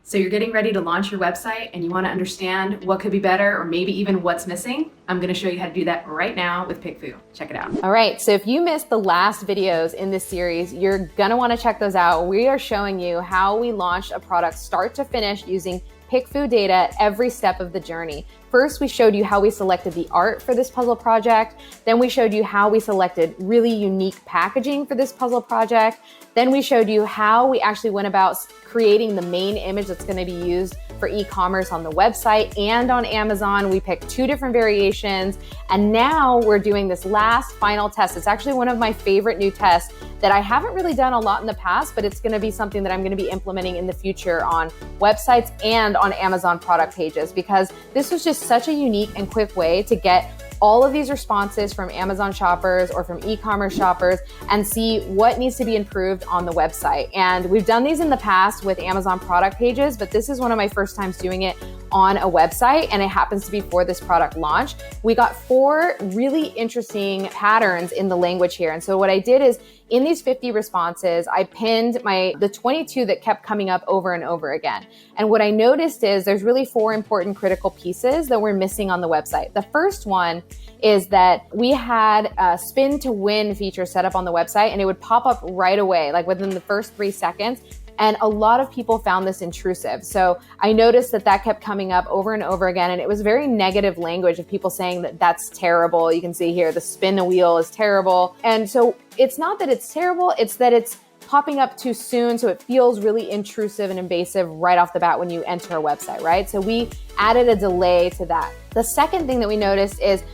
So you're getting ready to launch your website and you want to understand what could be better or maybe even what's missing? I'm going to show you how to do that right now with PickFu. Check it out. All right, so if you missed the last videos in this series, you're going to want to check those out. We are showing you how we launched a product start to finish using PickFu data at every step of the journey. First, we showed you how we selected the art for this puzzle project. Then we showed you how we selected really unique packaging for this puzzle project. Then we showed you how we actually went about creating the main image that's going to be used for e-commerce on the website and on Amazon. We picked 2 different variations. And now we're doing this last final test. It's actually one of my favorite new tests that I haven't really done a lot in the past, but it's going to be something that I'm going to be implementing in the future on websites and on Amazon product pages, because this was just such a unique and quick way to get all of these responses from Amazon shoppers or from e-commerce shoppers and see what needs to be improved on the website. And we've done these in the past with Amazon product pages, but this is one of my first times doing it on a website, and it happens to be for this product launch. We got 4 really interesting patterns in the language here. And so what I did is, in these 50 responses, I pinned the 22 that kept coming up over and over again. And what I noticed is there's really 4 important critical pieces that we're missing on the website. The first one is that we had a spin to win feature set up on the website, and it would pop up right away, like within the first 3 seconds. And a lot of people found this intrusive. So I noticed that kept coming up over and over again. And it was very negative language of people saying that that's terrible. You can see here, the spin a wheel is terrible. And so it's not that it's terrible, it's that it's popping up too soon. So it feels really intrusive and invasive right off the bat when you enter a website, right? So we added a delay to that. The second thing that we noticed is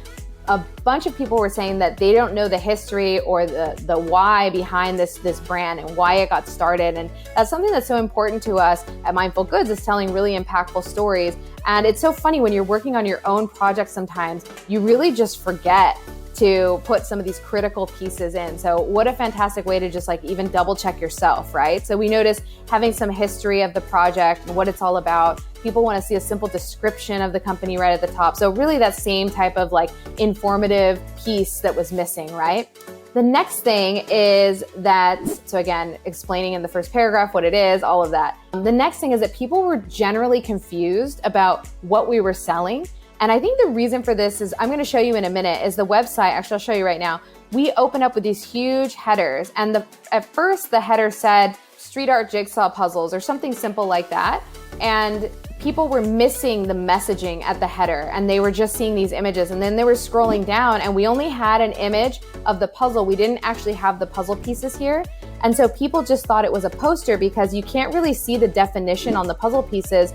a bunch of people were saying that they don't know the history or the why behind this brand and why it got started. And that's something that's so important to us at Mindful Goods, is telling really impactful stories. And it's so funny when you're working on your own project, sometimes you really just forget to put some of these critical pieces in. So what a fantastic way to just like even double check yourself, right? So we noticed having some history of the project and what it's all about. People want to see a simple description of the company right at the top. So really that same type of like informative piece that was missing, right? The next thing is that, so again, explaining in the first paragraph what it is, all of that. The next thing is that people were generally confused about what we were selling. And I think the reason for this is, I'm going to show you in a minute, is the website. Actually, I'll show you right now. We open up with these huge headers. And at first the header said street art jigsaw puzzles or something simple like that. And people were missing the messaging at the header, and they were just seeing these images. And then they were scrolling down, and we only had an image of the puzzle. We didn't actually have the puzzle pieces here. And so people just thought it was a poster, because you can't really see the definition on the puzzle pieces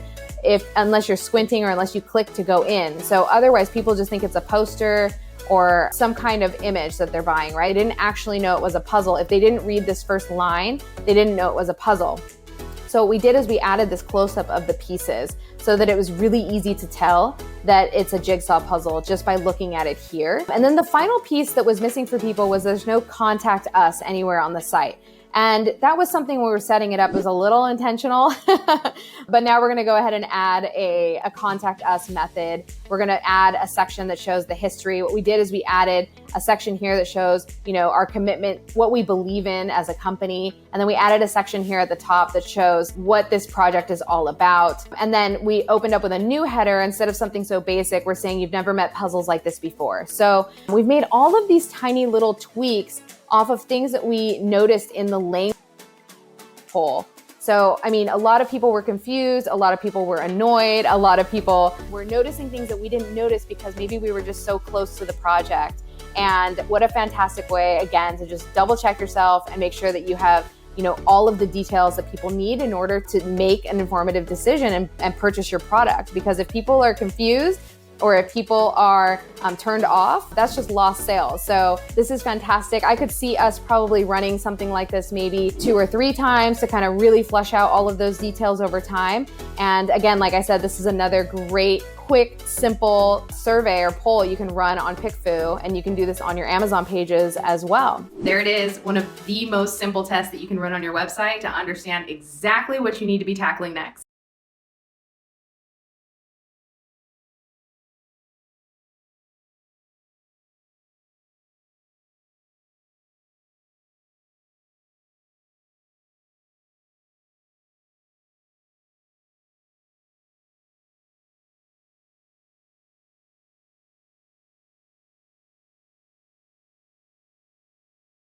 unless you're squinting or unless you click to go in. So otherwise people just think it's a poster or some kind of image that they're buying, right? They didn't actually know it was a puzzle. If they didn't read this first line, they didn't know it was a puzzle. So what we did is we added this close-up of the pieces so that it was really easy to tell that it's a jigsaw puzzle just by looking at it here. And then the final piece that was missing for people was there's no contact us anywhere on the site. And that was something when we were setting it up, was a little intentional, but now we're gonna go ahead and add a contact us method. We're gonna add a section that shows the history. What we did is we added a section here that shows, our commitment, what we believe in as a company. And then we added a section here at the top that shows what this project is all about. And then we opened up with a new header. Instead of something so basic, we're saying you've never met puzzles like this before. So we've made all of these tiny little tweaks off of things that we noticed in the language poll. So, a lot of people were confused, a lot of people were annoyed, a lot of people were noticing things that we didn't notice because maybe we were just so close to the project. And what a fantastic way, again, to just double check yourself and make sure that you have all of the details that people need in order to make an informative decision and purchase your product. Because if people are confused, or if people are turned off, that's just lost sales. So this is fantastic. I could see us probably running something like this maybe 2 or 3 times to kind of really flesh out all of those details over time. And again, like I said, this is another great, quick, simple survey or poll you can run on PickFu, and you can do this on your Amazon pages as well. There it is, one of the most simple tests that you can run on your website to understand exactly what you need to be tackling next.